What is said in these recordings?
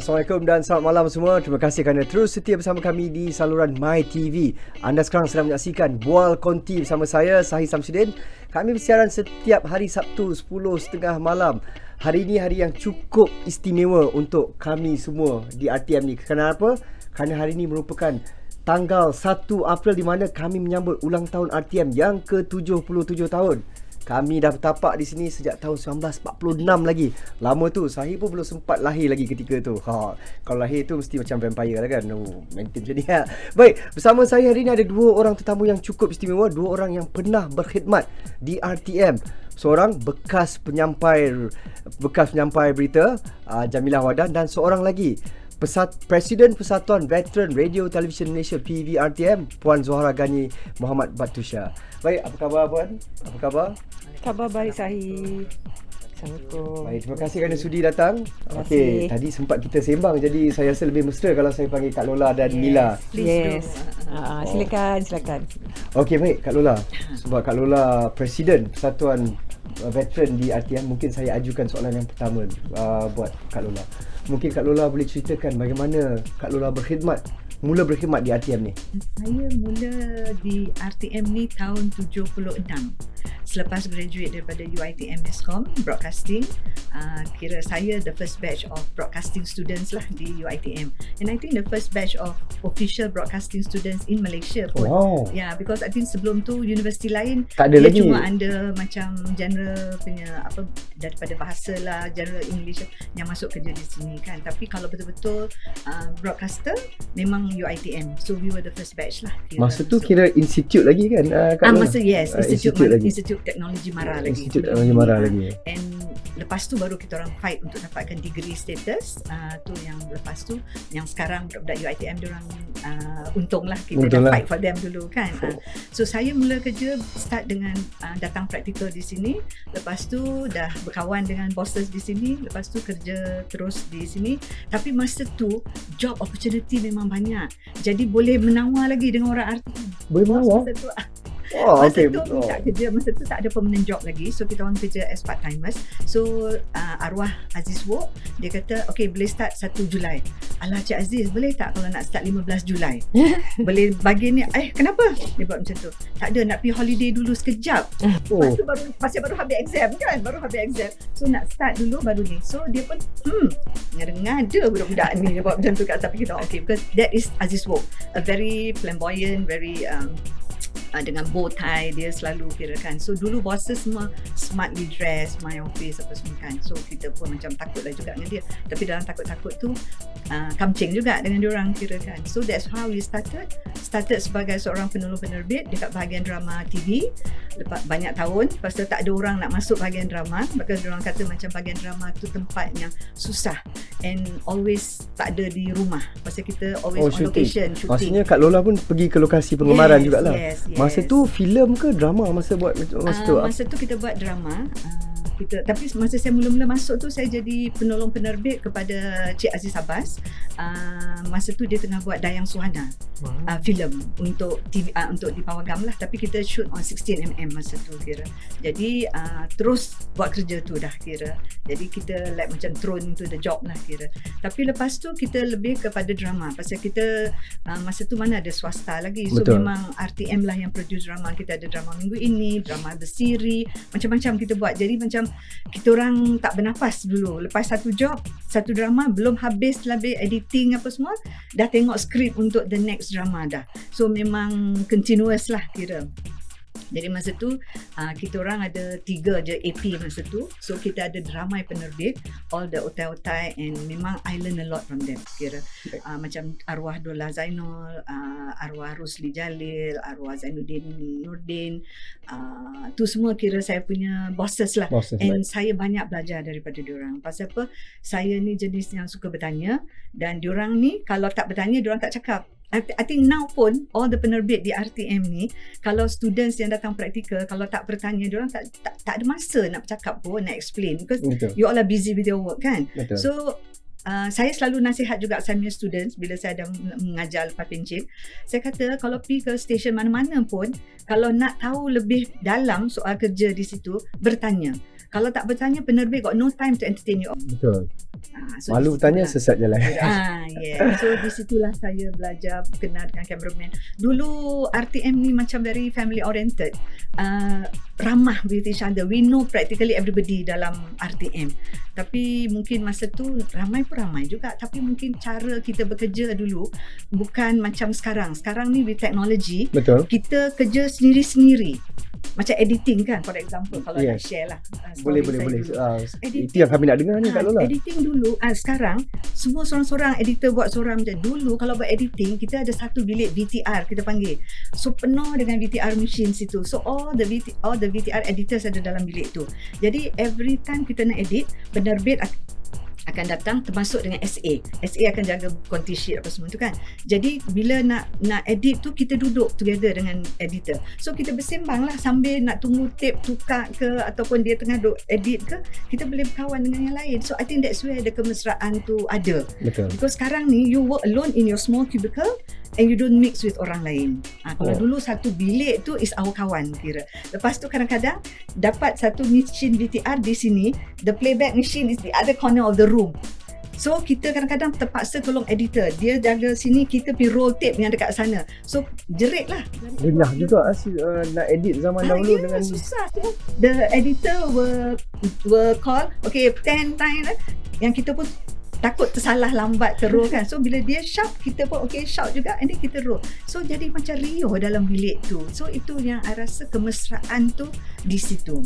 Assalamualaikum dan selamat malam semua. Terima kasih kerana terus setia bersama kami di saluran My TV. Anda sekarang sedang menyaksikan Bual Konti bersama saya, Sahih Samsudin. Kami bersiaran setiap hari Sabtu 10.30 malam. Hari ini hari yang cukup istimewa untuk kami semua di RTM ni. Kenapa? Kerana hari ini merupakan tanggal 1 April di mana kami menyambut ulang tahun RTM yang ke-77 tahun. Kami dah bertapak di sini sejak tahun 1946 lagi. Lama tu, Sahih pun belum sempat lahir lagi ketika tu. Kalau lahir tu mesti macam vampire lah kan. Maintain macam ni lah. Baik, bersama saya hari ni ada dua orang tetamu yang cukup istimewa. Dua orang yang pernah berkhidmat di RTM. Seorang bekas penyampai berita, Jamilah Wadan, dan seorang lagi Presiden Persatuan Veteran Radio Television Malaysia PVRTM, Puan Zohra Ghani Muhammad Batusha. Baik, apa khabar Puan? Apa khabar? Khabar baik, Sahih. Assalamualaikum. Baik, terima kasih kerana sudi datang. Okey, tadi sempat kita sembang, jadi saya rasa lebih mesra kalau saya panggil Kak Lola dan Mila. Yes. Silakan. Okey, baik Kak Lola. Sebab Kak Lola Presiden Persatuan Veteran di RTM, mungkin saya ajukan soalan yang pertama buat Kak Lola. Mungkin Kak Lola boleh ceritakan bagaimana Kak Lola mula berkhidmat di RTM ni. Saya mula di RTM ni tahun 76. Selepas graduate daripada UiTM Mescom Broadcasting, kira saya the first batch of broadcasting students lah di UiTM, and I think the first batch of official broadcasting students in Malaysia pun. Wow. Yeah, because I think sebelum tu universiti lain tak ada dia lagi. cuma ada macam general punya apa daripada bahasa lah, general English yang masuk kerja di sini kan. Tapi kalau betul-betul broadcaster memang UiTM. So we were the first batch lah. Masa tu kira institute lagi kan? Kak Lola? Masa yes, Institute Teknologi Mara lagi. Institute Teknologi Mara lagi. And lepas tu baru kita orang fight untuk dapatkan degree status. Tu yang lepas tu, yang sekarang budak-budak UiTM diorang untung lah kita dah fight for them dulu kan. So saya mula kerja start dengan datang praktikal di sini. Lepas tu dah berkawan dengan bosses di sini. Lepas tu kerja terus di sini. Tapi masa tu job opportunity memang banyak. Jadi boleh menawar lagi dengan orang RTM. Boleh menawar? Masa tu Okey. minta kerja. Masa tu tak ada permanent job lagi. So kita orang kerja as part-timers. So arwah Aziz Wok, dia kata okay boleh start 1 Julai. Alah Cik Aziz, boleh tak kalau nak start 15 Julai? Boleh bagi ni. Kenapa? Dia buat macam tu. Tak ada, nak pergi holiday dulu sekejap. Lepas tu baru habis exam kan. Baru habis exam. So nak start dulu baru ni. So dia pun ngada-ngada budak-budak ni. Dia buat macam tu kat tapi kita okay. Because that is Aziz Wok. A very flamboyant, very dengan bow tie, dia selalu kira kan. So dulu bosses semua smartly dressed, my office apa semua kan. So kita pun macam takut lah juga dengan dia. Tapi dalam takut-takut tu kamcing juga dengan diorang kira kan. So that's how we started sebagai seorang penolong-penerbit dekat bahagian drama TV. Lepas banyak tahun, lepas tu tak ada orang nak masuk bahagian drama. Because diorang kata macam bahagian drama tu tempat yang susah and always tak ada di rumah. Pasal kita always on location shooting. Maksudnya Kak Lola pun pergi ke lokasi pengemaran jugalah. Yes. Masa tu filem ke drama masa buat masa tu? Masa tu kita buat drama. Tapi masa saya mula-mula masuk tu saya jadi penolong penerbit kepada Cik Aziz Abbas. Masa tu dia tengah buat Dayang Suhana. Filem untuk TV, untuk di Pawagam lah, tapi kita shoot on 16mm masa tu kira. Jadi terus buat kerja tu dah kira. Jadi kita like macam thrown into the job lah kira. Tapi lepas tu kita lebih kepada drama. Pasal kita masa tu mana ada swasta lagi. So betul. Memang RTM lah yang produce drama. Kita ada drama minggu ini, drama bersiri, macam-macam kita buat. Jadi macam kita orang tak bernafas dulu. Lepas satu job, satu drama belum habis editing apa semua, dah tengok skrip untuk the next drama dah. So memang continuous lah kira. Jadi masa tu kita orang ada 3 je AP masa tu. So kita ada ramai penerbit, all the otai-otai, and memang I learn a lot from them kira. Macam arwah Dola Zainul, arwah Rusli Jalil, arwah Zainuddin Nurdin, tu semua kira saya punya bosses lah. And saya banyak belajar daripada diorang. Pasal apa? Saya ni jenis yang suka bertanya, dan diorang ni kalau tak bertanya diorang tak cakap. I think now pun all the penerbit di RTM ni, kalau students yang datang praktikal, kalau tak bertanya, diorang tak ada masa nak bercakap pun, nak explain, because you all are busy with your work kan. So saya selalu nasihat juga saya punya students bila saya ada mengajar lepas pencen. Saya kata kalau pergi ke stesen mana-mana pun, kalau nak tahu lebih dalam soal kerja di situ, bertanya. Kalau tak bertanya, penerbit got no time to entertain you. Betul. So Malu di bertanya, situlah- sesat jalan. Yeah. So di situlah saya belajar kenal dengan cameraman. Dulu RTM ni macam very family oriented. Ramah with each other. We know practically everybody dalam RTM. Tapi mungkin masa tu ramai juga. Tapi mungkin cara kita bekerja dulu bukan macam sekarang. Sekarang ni with technology, Betul. kita kerja sendiri-sendiri. Macam editing kan, for example, kalau nak Yes. share lah. Boleh. Story saya dulu. Editing. Itu yang kami nak dengar ni Kak Lola. Editing dulu, sekarang semua sorang-sorang editor buat sorang macam dulu. Kalau buat editing, kita ada satu bilik VTR kita panggil. So penuh dengan VTR machine situ. So all the VTR editors ada dalam bilik tu. Jadi every time kita nak edit, penerbit akan datang termasuk dengan SA. SA akan jaga quality sheet apa semua tu kan. Jadi bila nak edit tu, kita duduk together dengan editor. So kita bersembang lah sambil nak tunggu tape tukar ke ataupun dia tengah duk edit ke, kita boleh berkawan dengan yang lain. So I think that's where the kemesraan tu ada. Betul. Because sekarang ni you work alone in your small cubicle and you don't mix with orang lain. Kalau dulu satu bilik tu is our kawan kira. Lepas tu kadang-kadang dapat satu machine VTR di sini, the playback machine is the other corner of the room. So kita kadang-kadang terpaksa tolong editor. Dia jaga sini, kita pergi roll tape yang dekat sana. So jerit lah. Renyah juga nak edit zaman dahulu yeah, dengan susah tu. The editor will call, okay 10 time yang kita pun takut tersalah lambat terus kan. So bila dia shout, kita pun okay shout juga and then kita roll. So jadi macam riuh dalam bilik tu. So itu yang I rasa kemesraan tu di situ.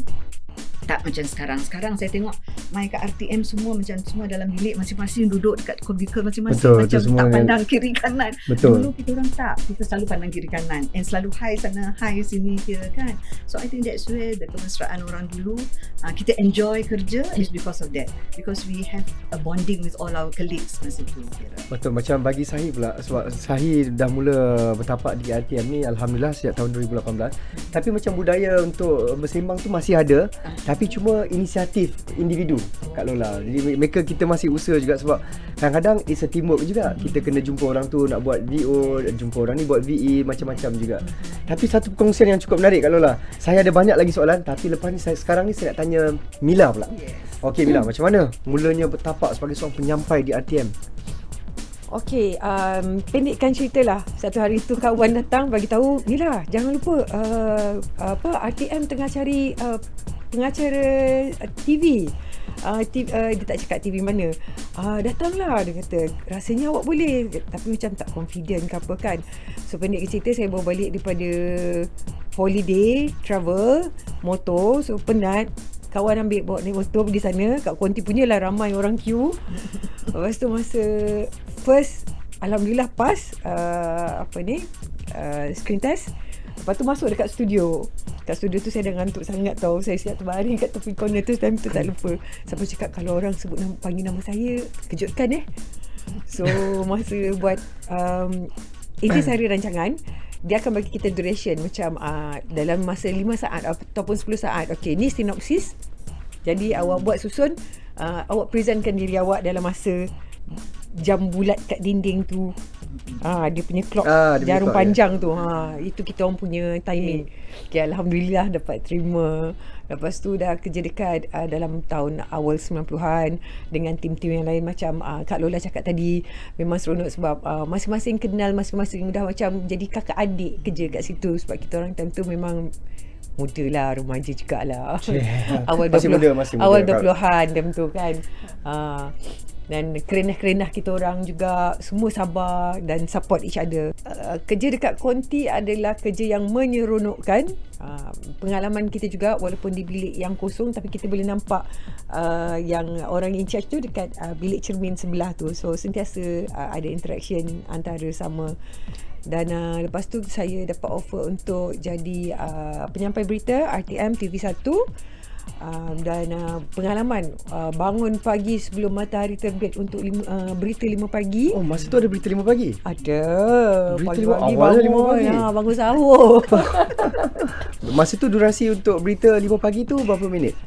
Tak macam sekarang. Sekarang saya tengok main kat RTM semua macam semua dalam bilik masing-masing, duduk dekat kubikel masing-masing. Betul, macam semua tak yang- pandang kiri kanan. Betul. Dulu kita orang tak. Kita selalu pandang kiri kanan and selalu high sana, high sini kira kan. So I think that's where the kemesraan orang dulu, kita enjoy kerja is because of that. Because we have a bonding with all our colleagues masa tu kira. Betul, macam bagi Sahih pula, sebab Sahih dah mula bertapak di RTM ni Alhamdulillah sejak tahun 2018. Tapi macam budaya untuk bersembang tu masih ada, tapi cuma inisiatif individu Kak Lola. Jadi mereka kita masih usaha juga sebab kadang-kadang it's a teamwork juga. Kita kena jumpa orang tu nak buat VO, jumpa orang ni buat VE, macam-macam juga. Tapi satu perkongsian yang cukup menarik Kak Lola. Saya ada banyak lagi soalan, tapi lepas ni sekarang ni saya nak tanya Mila pula. Okey Mila, macam mana mulanya bertapak sebagai seorang penyampai di RTM? Okey, pendekkan cerita lah. Satu hari tu kawan datang bagi tahu, Mila, jangan lupa RTM tengah cari pengacara TV. Dia tak cakap TV mana. Datanglah, dia kata, rasanya awak boleh, tapi macam tak confident ke apa kan. So pendek cerita, saya bawa balik daripada holiday, travel, motor. So penat, kawan ambil bawa naik motor pergi sana. Kat Konti punya lah ramai orang queue. Lepas tu masa first, Alhamdulillah pas screen test. Lepas tu masuk dekat studio. Kat studio tu saya dah ngantuk sangat tau. Saya siap terbaring kat tepi corner tu. Time tu tak lupa. Siapa cakap kalau orang sebut panggil nama saya, kejutkan So masa buat intisari rancangan, dia akan bagi kita duration macam dalam masa 5 saat ataupun 10 saat. Okay, ni sinopsis. Jadi awak buat susun, awak presentkan diri awak dalam masa jam bulat kat dinding tu. Dia punya clock Dia punya jarum clock, panjang tu. Itu kita orang punya timing. Okay, Alhamdulillah dapat terima. Lepas tu dah kerja dekat dalam tahun awal 90-an dengan tim-tim yang lain macam Kak Lola cakap tadi. Memang seronok sebab masing-masing kenal, masing-masing dah macam jadi kakak adik kerja kat situ. Sebab kita orang time tu memang muda lah, remaja jugalah. Awal Masih 20, muda, masih muda. awal 20-an time tu kan. Dan kerenah-kerenah kita orang juga semua sabar dan support each other. Kerja dekat Konti adalah kerja yang menyeronokkan. Pengalaman kita juga walaupun di bilik yang kosong, tapi kita boleh nampak yang orang in charge tu dekat bilik cermin sebelah tu. So sentiasa ada interaction antara sama. Dan lepas tu saya dapat offer untuk jadi penyampai berita RTM TV1. Dan pengalaman bangun pagi sebelum matahari terbit untuk berita 5 pagi. Oh, masa tu ada berita 5 pagi? Ada. Berita Pagi-pagi awalnya bangun, 5 pagi? bangun sahur. Masa tu durasi untuk berita 5 pagi tu berapa minit?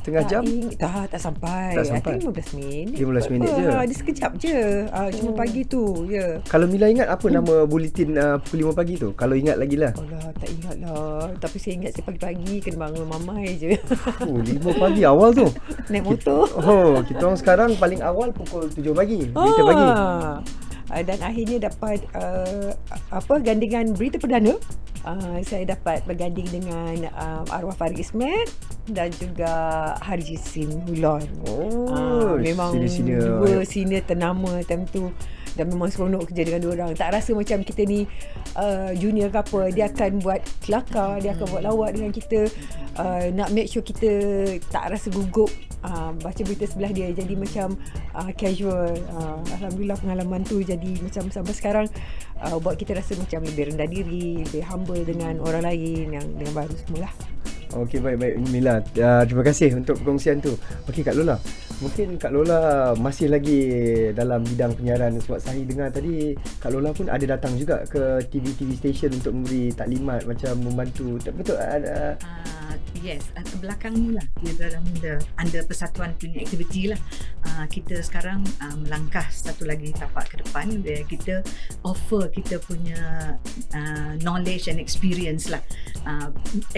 setengah jam? Tak sampai. Tak sampai. I think 15 minit. 15 minit je. Dia sekejap je. Cuma pagi tu. Ya. Kalau Mila ingat apa nama buletin pukul 5 pagi tu? Kalau ingat lagi lah. Alah, tak ingat lah. Tapi saya ingat saya pagi-pagi kena bangun mamai je. 5 pagi awal tu. Naik motor. Kita orang sekarang paling awal pukul 7 pagi. Berita pagi. Dan akhirnya dapat gandingan berita perdana. Saya dapat berganding dengan arwah Farid Ismail dan juga Harji Sim Hulon. Memang dua senior ternama time tu, dan memang seronok kerja dengan diorang. Tak rasa macam kita ni junior ke apa. Dia akan buat kelakar, dia akan buat lawak dengan kita, nak make sure kita tak rasa gugup baca berita sebelah dia. Jadi macam casual. Alhamdulillah pengalaman tu jadi macam sampai sekarang buat kita rasa macam lebih rendah diri, lebih humble dengan orang lain yang dengan baru semualah. Okey, baik Mila. Terima kasih untuk perkongsian tu. Okey Kak Lola. Mungkin Kak Lola masih lagi dalam bidang penyiaran, sebab saya dengar tadi Kak Lola pun ada datang juga ke TV station untuk memberi taklimat, macam membantu. Betul ada yes, belakang ni lah kita dalam under persatuan punya aktiviti lah. Kita sekarang melangkah satu lagi tapak ke depan, where kita offer kita punya knowledge and experience lah.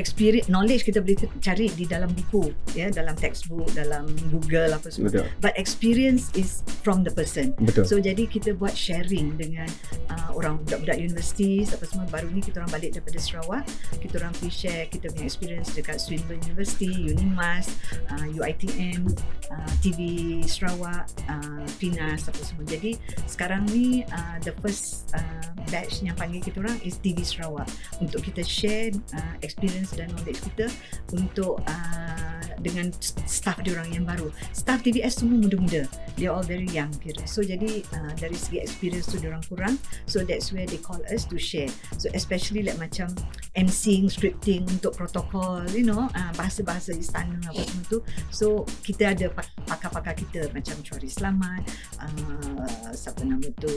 Experience, knowledge kita boleh cari di dalam buku, ya, dalam textbook, dalam Google apa semua. Betul. But experience is from the person. Betul. So jadi kita buat sharing dengan orang budak-budak universiti apa semua. Baru ni kita orang balik daripada Sarawak, kita orang pergi share kita punya experience dekat Swinburne University, UNIMAS, UiTM, TV Sarawak, PINAS apa semua. Jadi sekarang ni the first batch yang panggil kita orang is TV Sarawak, untuk kita share experience dan knowledge kita untuk dengan staff diorang yang baru. Staff TVS semua muda-muda, they all very young kira. So jadi dari segi experience tu diorang kurang, so that's where they call us to share. So especially like macam emceeing, scripting untuk protokol, you know, bahasa-bahasa istana apa semua tu. So kita ada pakar-pakar kita macam Chuari Selamat, siapa nama tu,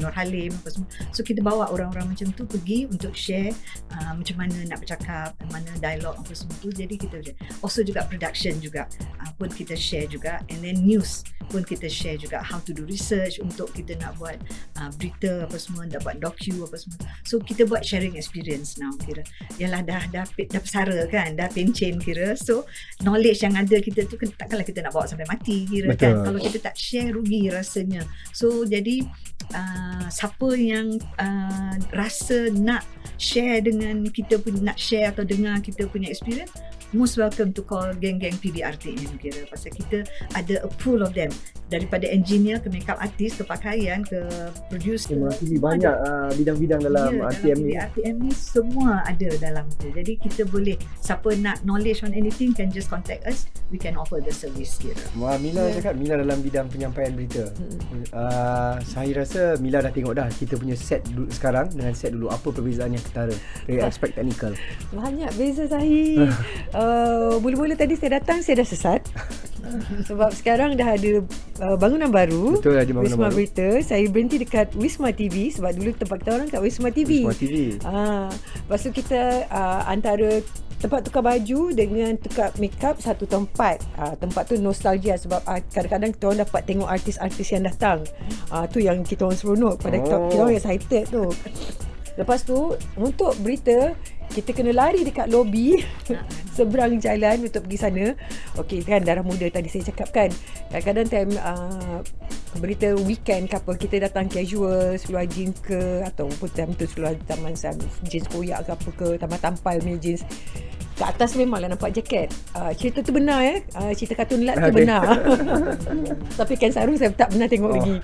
Nur Halim apa semua. So kita bawa orang-orang macam tu pergi untuk share macam mana nak bercakap, mana dialog apa semua tu. Jadi kita also juga production juga pun kita share juga, and then news pun kita share juga, how to do research untuk kita nak buat berita apa semua, nak buat docu apa semua. So kita buat sharing experience now kira. Yalah dah pesara kan, dah pencen kira. So knowledge yang ada kita tu takkanlah kita nak bawa sampai mati kira. Betul. Kan, kalau kita tak share rugi rasanya. So jadi siapa yang rasa nak share dengan kita pun, nak share atau dengar kita punya experience, most welcome to call geng-geng PBRTM kira. Pasal kita ada a pool of them, daripada engineer ke makeup artist ke pakaian ke producer. Banyak bidang-bidang dalam RTM ni. RTM ni semua ada dalam tu. Jadi kita boleh, siapa nak knowledge on anything can just contact us, we can offer the service kira. Wah, Mila cakap Mila dalam bidang penyampaian berita. Saya rasa Mila dah tengok dah kita punya set sekarang dengan set dulu. Apa perbezaan yang ketara dari aspek teknikal? Banyak beza Zahir. Mula-mula tadi saya datang, saya dah sesat. Sebab sekarang dah ada bangunan baru. Betul, ada bangunan Wisma baru. Berita. Saya berhenti dekat Wisma TV, sebab dulu tempat kita orang kat Wisma TV. Wisma TV. Lepas tu kita antara tempat tukar baju dengan tukar makeup satu tempat. Tempat tu nostalgia, sebab kadang-kadang kita orang dapat tengok artis-artis yang datang. Tu yang kita orang seronok pada kita orang excited tu. Lepas tu untuk berita kita kena lari dekat lobi seberang jalan untuk pergi sana. Okey kan, darah muda tadi saya cakap kan. Kadang-kadang time berita weekend ke apa, kita datang casual, seluar jeans ke, ataupun time tu seluar taman jeans koyak ke apa ke, taman tampal punya jeans. Kat atas memanglah nampak jaket. Cerita tu benar cerita kartun lat tu benar. Tapi kain sarung saya tak pernah tengok lagi.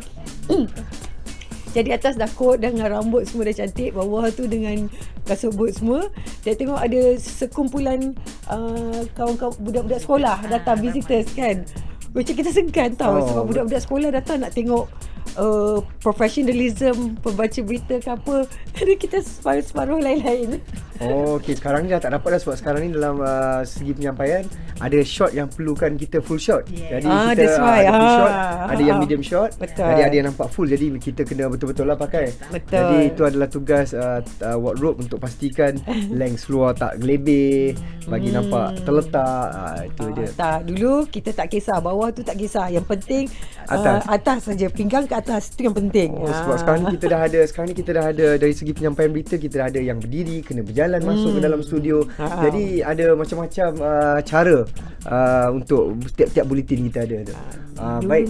Jadi atas dah coat dengan rambut semua dah cantik, bawah tu dengan kasut boot semua. Saya tengok ada sekumpulan kawan-kawan budak-budak sekolah datang visitors kan. Macam kita segan tau, sebab budak-budak sekolah datang nak tengok professionalism pembaca berita ke apa. Jadi kita separuh lain-lain. Oh, okey. Sekarang ni dah tak dapat dah sebab sekarang ni dalam segi penyampaian ada shot yang perlukan kita full shot. Yeah. Jadi kita That's why. ada full shot, ada yang medium shot, Betul. ada yang nampak full. Jadi kita kena betul-betul lah pakai. Betul. Jadi itu adalah tugas wardrobe untuk pastikan length luar tak gelebih, bagi nampak terletak. Itu je. Tak, dulu kita tak kisah, bawah tu tak kisah. Yang penting atas saja, pinggang ke atas, tu yang penting. Oh, sebab sekarang ni kita dah ada dari segi penyampaian berita, kita dah ada yang berdiri, kena berjalan masuk ke dalam studio. Jadi ada macam-macam cara untuk setiap buletin kita ada. Baik.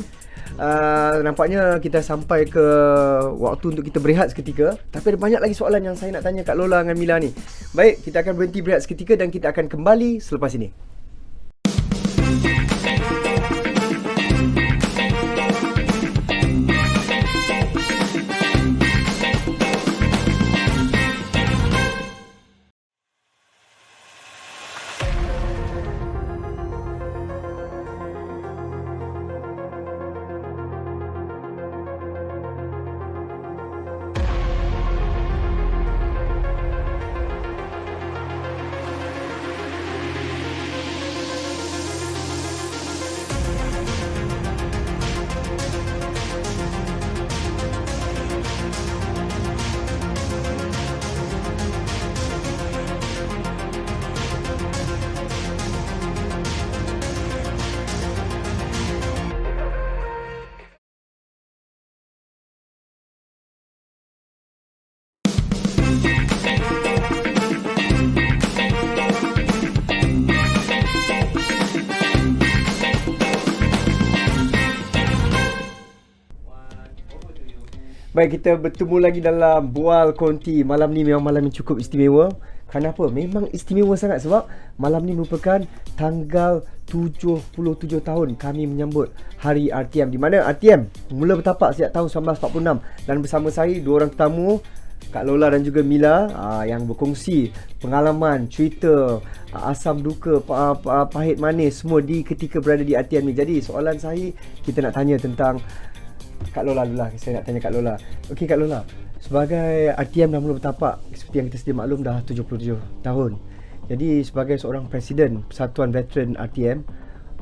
Nampaknya kita sampai ke waktu untuk kita berehat seketika. Tapi ada banyak lagi soalan yang saya nak tanya Kak Lola dengan Mila ni. Baik, kita akan berhenti berehat seketika dan kita akan kembali selepas ini. Baik, kita bertemu lagi dalam Bual Konti. Malam ni memang malam yang cukup istimewa. Kenapa? Memang istimewa sangat sebab malam ni merupakan tanggal 77 tahun kami menyambut Hari RTM, di mana RTM mula bertapak sejak tahun 1946. Dan bersama saya dua orang tetamu, Kak Lola dan juga Mila, yang berkongsi pengalaman, cerita, asam duka, pahit manis semua di ketika berada di RTM ni. Jadi soalan saya, kita nak tanya tentang Kak Lola dulu lah. Saya nak tanya Kak Lola. Okey Kak Lola, sebagai RTM dah mula bertapak, seperti yang kita sedia maklum, dah 77 tahun. Jadi sebagai seorang Presiden Persatuan Veteran RTM,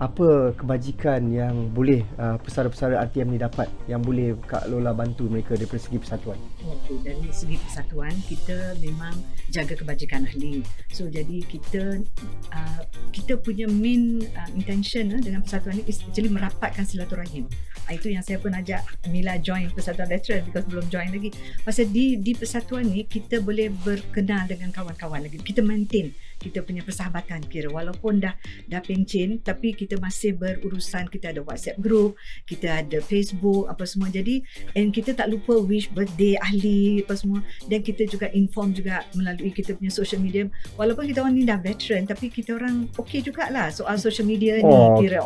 apa kebajikan yang boleh pesara-pesara RTM ni dapat, yang boleh Kak Lola bantu mereka daripada segi persatuan? Okey, dari segi persatuan kita memang jaga kebajikan ahli. So jadi kita punya main intention dengan persatuan ni is actually merapatkan silaturahim. Itu yang saya pun ajak Mila join Persatuan Veteran, because belum join lagi. Pasal di persatuan ni kita boleh berkenal dengan kawan-kawan lagi. Kita maintain kita punya persahabatan kira walaupun dah pencen, tapi kita masih berurusan. Kita ada WhatsApp group, kita ada Facebook apa semua. Jadi kita tak lupa wish birthday ahli apa semua, dan kita juga inform juga melalui kita punya social media. Walaupun kita orang ni dah veteran, tapi kita orang okey jugalah soal social media ni kira.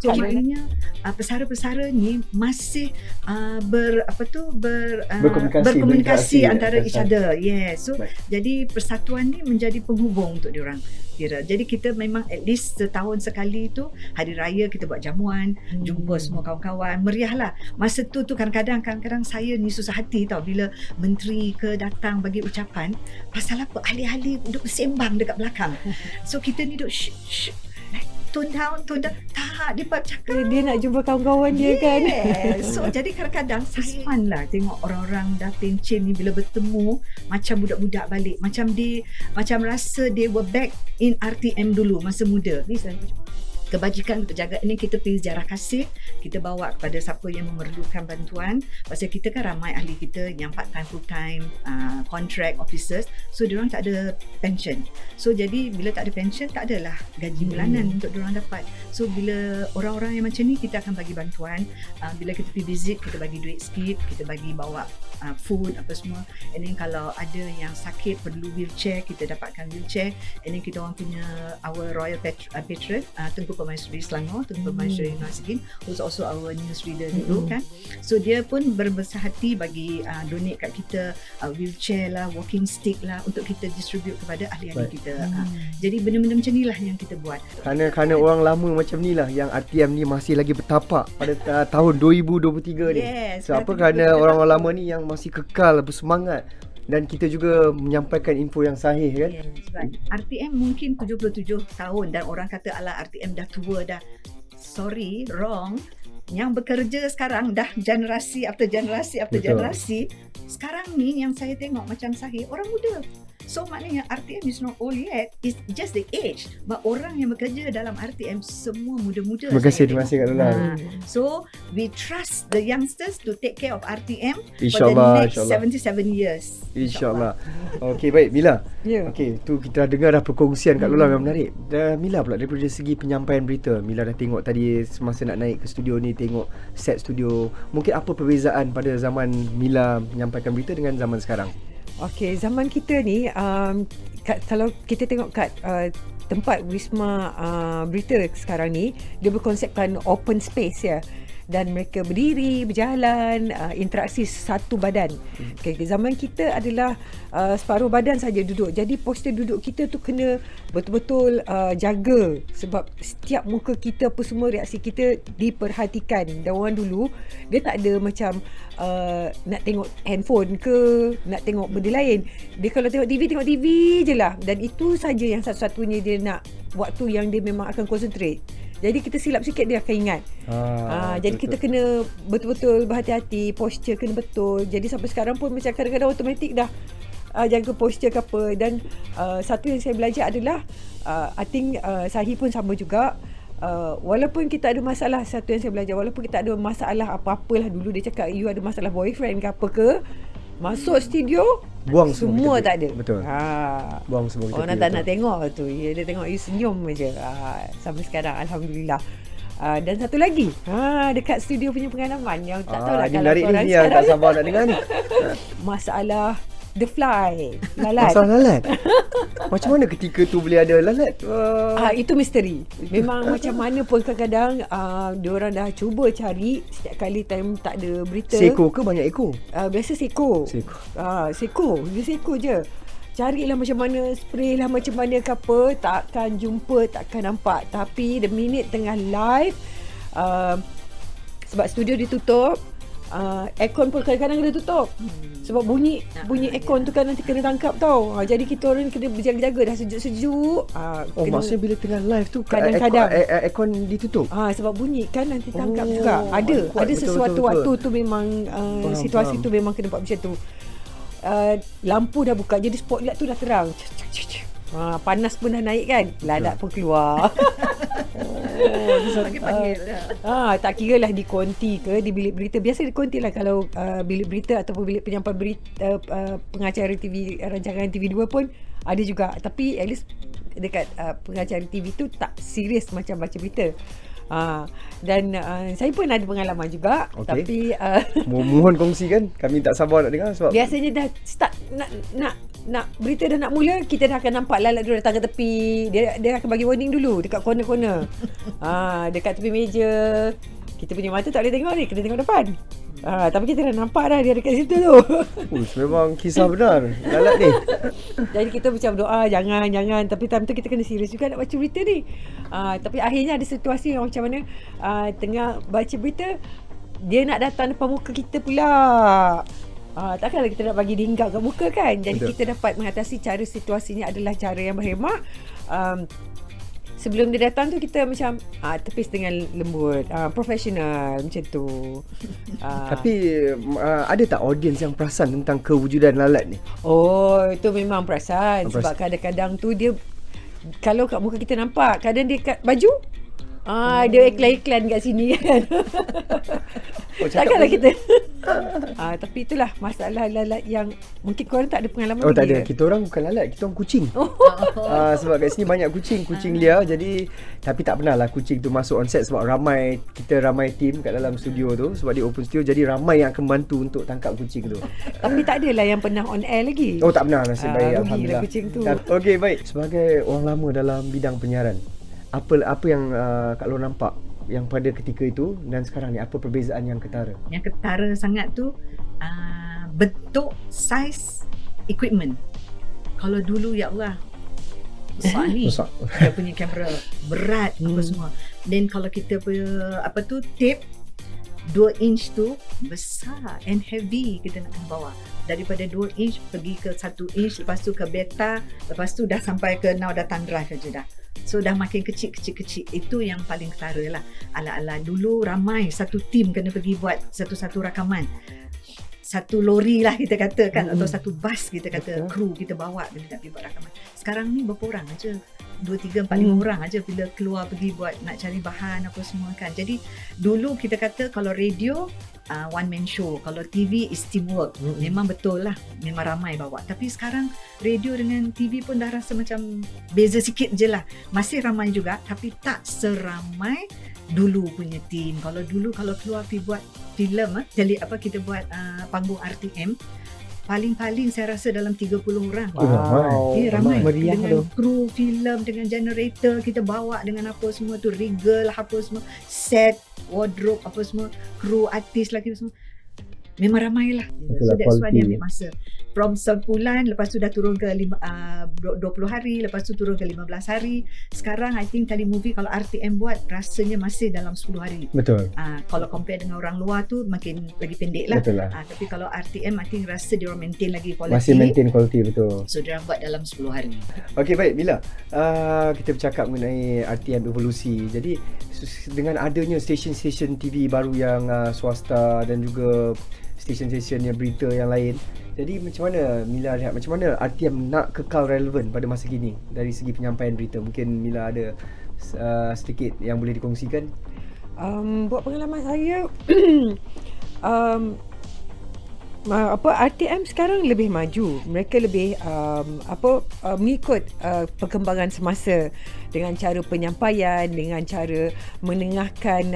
So maknanya pesara-pesara ni masih berkomunikasi antara each other. So jadi persatuan ni menjadi penghubung untuk diorang kira. Jadi kita memang at least setahun sekali tu hari raya kita buat jamuan, jumpa semua kawan-kawan, meriah lah. Masa tu kadang-kadang saya ni susah hati tau bila menteri ke datang bagi ucapan, pasal apa ahli-ahli duduk bersembang dekat belakang. So kita ni duduk tone down. Tak, dia cakap dia nak jumpa kawan-kawan dia kan. So jadi kadang-kadang saya fun lah tengok orang-orang dah pencen ni bila bertemu macam budak-budak balik, macam rasa they were back in RTM dulu masa muda. Ni saya kebajikan untuk jaga ini, kita pilih sejarah kasih, kita bawa kepada siapa yang memerlukan bantuan. Pasal kita kan ramai ahli kita yang part time, full time, contract officers, so diorang tak ada pension. So jadi bila tak ada pension, tak adalah gaji bulanan untuk diorang dapat. So bila orang-orang yang macam ni, kita akan bagi bantuan. Bila kita pergi visit, kita bagi duit sikit, kita bagi bawa food apa semua. And then kalau ada yang sakit perlu wheelchair, kita dapatkan wheelchair. And then kita orang punya our royal patron, Tengku Permaisuri Selangor, Tengku Permaisuri Nasikin, who's also our newsreader dulu kan. So dia pun berbesar hati bagi donate kat kita wheelchair lah, walking stick lah, untuk kita distribute kepada ahli-ahli kita. Jadi benda-benda macam ni lah yang kita buat. Kerana orang lama macam ni lah yang RTM ni masih lagi bertapak pada tahun 2023 ni. So apa kerana orang-orang lama ni yang masih kekal bersemangat dan kita juga menyampaikan info yang sahih kan. Sebab RTM mungkin 77 tahun dan orang kata ala RTM dah tua dah. Sorry, wrong. Yang bekerja sekarang dah generasi after generasi after Betul. generasi. Sekarang ni yang saya tengok macam Sahih, orang muda. So maknanya RTM is not old yet. It's just the age. But orang yang bekerja dalam RTM semua muda-muda. Terima kasih, saya terima kasih tengok. Kak Lola. So we trust the youngsters to take care of RTM for the InsyaAllah, next insyaAllah. 77 years. InsyaAllah. Okey, baik Mila. Ya. Okey, tu kita dah dengar dah perkongsian Kak Lola memang menarik. Dan Mila pula daripada segi penyampaian berita, Mila dah tengok tadi semasa nak naik ke studio ni, tengok set studio. Mungkin apa perbezaan pada zaman Mila menyampaikan berita dengan zaman sekarang? Okey, zaman kita ni kalau kita tengok kat tempat Wisma Berita sekarang ni, dia berkonsepkan open space ya. Dan mereka berdiri, berjalan, interaksi satu badan. Okay, zaman kita adalah separuh badan saja duduk. Jadi postur duduk kita tu kena betul-betul jaga, sebab setiap muka kita apa semua reaksi kita diperhatikan. Dan orang dulu dia tak ada macam nak tengok handphone ke, nak tengok benda lain. Dia kalau tengok TV je lah. Dan itu saja yang satu-satunya dia nak, waktu yang dia memang akan concentrate. Jadi kita silap sikit dia akan ingat. Jadi kita kena betul-betul berhati-hati, posture kena betul. Jadi sampai sekarang pun macam kadang-kadang automatik dah jaga posture ke apa. Dan satu yang saya belajar adalah I think Sahih pun sama juga. Walaupun kita ada masalah, satu yang saya belajar, walaupun kita ada masalah apa-apalah, dulu dia cakap you ada masalah boyfriend ke apa ke, masuk studio Buang semua kita tak ada. Betul. Buang semua kita. Orang tak nak tengok tu. Dia tengok you senyum je. Sampai sekarang alhamdulillah. Dan satu lagi, dekat studio punya pengalaman yang tak tahulah ni kalau menarik korang ni yang tak sekarang, sabar nak dengar ni. masalah the fly, lalat. Masalah lalat. Macam mana ketika tu boleh ada lalat? Itu misteri. Memang macam mana pun kadang-kadang diorang dah cuba cari setiap kali time tak ada berita. Seekor ke banyak ekor? Biasa seko. Seekor. Dia seko je. Carilah macam mana, spray lah macam mana ke apa, takkan jumpa, takkan nampak. Tapi the minute tengah live, sebab studio ditutup, aircon pun kadang-kadang kena tutup. Sebab bunyi aircon tu kan nanti kena tangkap tau. Jadi kita orang kena berjaga-jaga, dah sejuk-sejuk. Maksudnya bila tengah live tu kadang-kadang aircon ditutup? Sebab bunyi kan nanti tangkap juga. Ada sesuatu waktu tu memang situasi tu memang kena buat macam tu. Lampu dah buka, jadi spotlight tu dah terang. Panas pun dah naik kan, lalat pun keluar. Panggil Tak kira lah di konti ke di bilik berita. Biasa di konti lah kalau bilik berita ataupun bilik penyampai berita, pengacara TV, rancangan TV2 pun ada juga. Tapi at least dekat pengacara TV tu tak serius macam baca berita. Dan saya pun ada pengalaman juga. Tapi mohon kongsikan, kami tak sabar nak dengar. Sebab biasanya dah start nak berita dah nak mula, kita dah akan nampak lalat dia datang ke tepi. Dia akan bagi warning dulu dekat corner-corner. Dekat tepi meja. Kita punya mata tak boleh tengok ni, kena tengok depan. Tapi kita dah nampak dah dia dekat situ tu. Memang kisah benar lalat ni. Jadi kita macam doa jangan. Tapi time tu kita kena serius juga nak baca berita ni. Tapi akhirnya ada situasi yang macam mana tengah baca berita, dia nak datang depan muka kita pula. Takkanlah kita nak bagi dinggap kat muka kan. Jadi betul, kita dapat mengatasi cara situasinya adalah cara yang berhemah. Sebelum dia datang tu kita macam tepis dengan lembut, profesional macam tu. Tapi ada tak audience yang perasan tentang kewujudan lalat ni? Oh, itu memang perasan. Sebab kadang-kadang tu dia, kalau kat muka kita nampak, kadang dia kat baju, dia iklan-iklan kat sini kan. Takkanlah kita. Tapi itulah masalah lalat yang mungkin korang tak ada pengalaman. Tak ada. Kita orang bukan lalat, kita orang kucing. Sebab kat sini banyak kucing liar. Jadi tapi tak pernah lah kucing tu masuk on set, sebab kita ramai team kat dalam studio tu. Sebab dia open studio, jadi ramai yang akan bantu untuk tangkap kucing tu. Tapi tak adalah yang pernah on air lagi. Tak pernah, nasib baik, alhamdulillah. Kucing tu. Okey, baik. Sebagai orang lama dalam bidang penyiaran, apa yang Kak Lor nampak yang pada ketika itu dan sekarang ni, apa perbezaan yang ketara? Yang ketara sangat tu bentuk, saiz equipment. Kalau dulu ya Allah besar ni, dia punya kamera berat apa semua. Then kalau kita punya tape, 2 inch tu besar and heavy kita nak kena bawa. Daripada 2 inch pergi ke 1 inch, lepas tu ke beta, lepas tu dah sampai ke now dah thumb drive aja dah. So dah makin kecil. Itu yang paling ketara lah. Ala-ala dulu ramai satu tim kena pergi buat satu-satu rakaman. Satu lori lah kita kata kan, atau satu bas kita kata, kru kita bawa kena nak pergi buat rakaman. Sekarang ni berapa orang aja? 2, 3, 4, 5 orang aja bila keluar pergi buat nak cari bahan apa semua kan. Jadi dulu kita kata kalau radio one man show, kalau TV is teamwork. Memang betul lah, memang ramai bawa. Tapi sekarang radio dengan TV pun dah rasa macam beza sikit je lah. Masih ramai juga tapi tak seramai dulu punya team. Kalau dulu kalau keluar pergi buat filem, jadi apa kita buat panggung RTM, paling-paling saya rasa dalam 30 orang. Wow. Ramai. Meriah Dengan tu. kru filem, dengan generator kita bawa, dengan apa semua tu, regal apa semua, set, wardrobe apa semua, kru artis lagi semua. Memang ramai lah. So that's why dia ambil masa. From sebulan, lepas tu dah turun ke 20 hari, lepas tu turun ke 15 hari. Sekarang I think Telemovie kalau RTM buat rasanya masih dalam 10 hari. Betul. Kalau compare dengan orang luar tu makin lagi pendek lah. Betul lah. Tapi kalau RTM I think rasa dia orang maintain lagi quality. Masih maintain quality, betul. So dia orang buat dalam 10 hari. Okey, baik Mila. Kita bercakap mengenai RTM evolusi. Jadi dengan adanya stesen-stesen TV baru yang swasta dan juga stesen-stesen yang berita yang lain, jadi macam mana Mila lihat, macam mana RTM nak kekal relevan pada masa kini dari segi penyampaian berita? Mungkin Mila ada sedikit yang boleh dikongsikan. Buat pengalaman saya RTM sekarang lebih maju. Mereka lebih mengikut perkembangan semasa dengan cara penyampaian, dengan cara menengahkan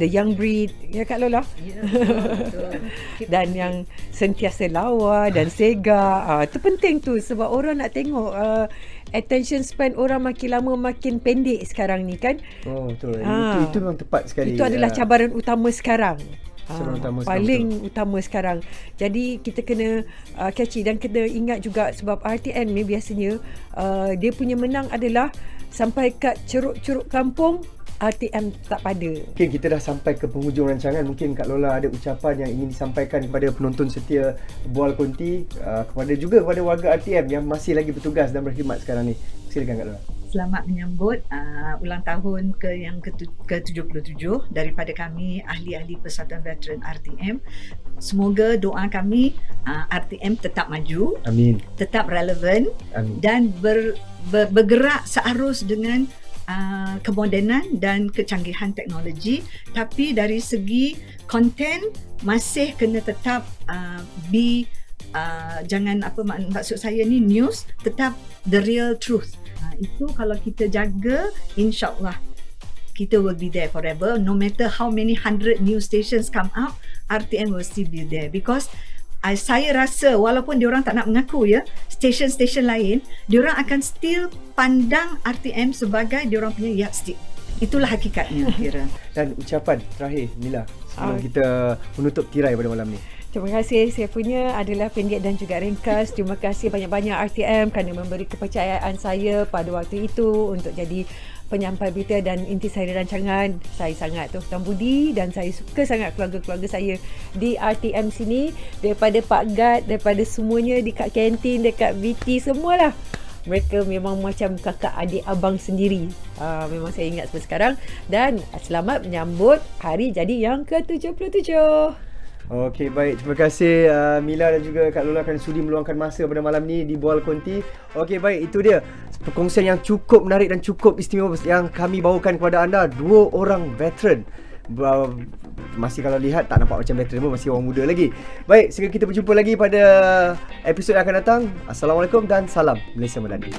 the young breed, ya Kak Lola? Ya, betul. Dan yang sentiasa lawa dan sega. Itu penting tu sebab orang nak tengok attention span orang makin lama makin pendek sekarang ni kan. Oh betul. Itu memang tepat sekali. Itu adalah cabaran utama sekarang. Paling utama sekarang. Jadi kita kena catchy dan kena ingat juga sebab RTM ni biasanya dia punya menang adalah sampai kat ceruk-ceruk kampung RTM tak pada. Mungkin kita dah sampai ke penghujung rancangan. Mungkin Kak Lola ada ucapan yang ingin disampaikan kepada penonton setia Bual Konti, kepada warga RTM yang masih lagi bertugas dan berkhidmat sekarang ni. Silakan Kak Lola. Selamat menyambut ulang tahun yang ke-77 daripada kami ahli-ahli Persatuan Veteran RTM. Semoga doa kami RTM tetap maju, Amin. tetap relevan, Amin. dan bergerak searus dengan kemodenan dan kecanggihan teknologi, tapi dari segi konten masih kena tetap jangan maksud saya ni news tetap the real truth. Itu kalau kita jaga, insyaAllah kita will be there forever. No matter how many 100 news stations come up, RTM will still be there. Because saya rasa walaupun diorang tak nak mengaku ya, stesen-stesen lain, diorang akan still pandang RTM sebagai diorang punya yardstick. Itulah hakikatnya kira. Dan ucapan terakhir Mila sebelum kita menutup tirai pada malam ni. Terima kasih. Saya punya adalah pendek dan juga ringkas. Terima kasih banyak-banyak RTM kerana memberi kepercayaan saya pada waktu itu untuk jadi penyampai berita dan intisari rancangan. Saya sangat tuan budi dan saya suka sangat keluarga-keluarga saya di RTM sini, daripada Pak Gad, daripada semuanya dekat kantin, dekat VT, semualah. Mereka memang macam kakak adik abang sendiri. Memang saya ingat sampai sekarang. Dan selamat menyambut hari jadi yang ke-77. Okey, baik. Terima kasih Mila dan juga Kak Lola kerana sudi meluangkan masa pada malam ni di Bual Konti. Okey, baik. Itu dia perkongsian yang cukup menarik dan cukup istimewa yang kami bawakan kepada anda. 2 orang veteran. Masih kalau lihat tak nampak macam veteran pun, masih orang muda lagi. Baik, sehingga kita berjumpa lagi pada episod yang akan datang. Assalamualaikum dan salam Malaysia Madani.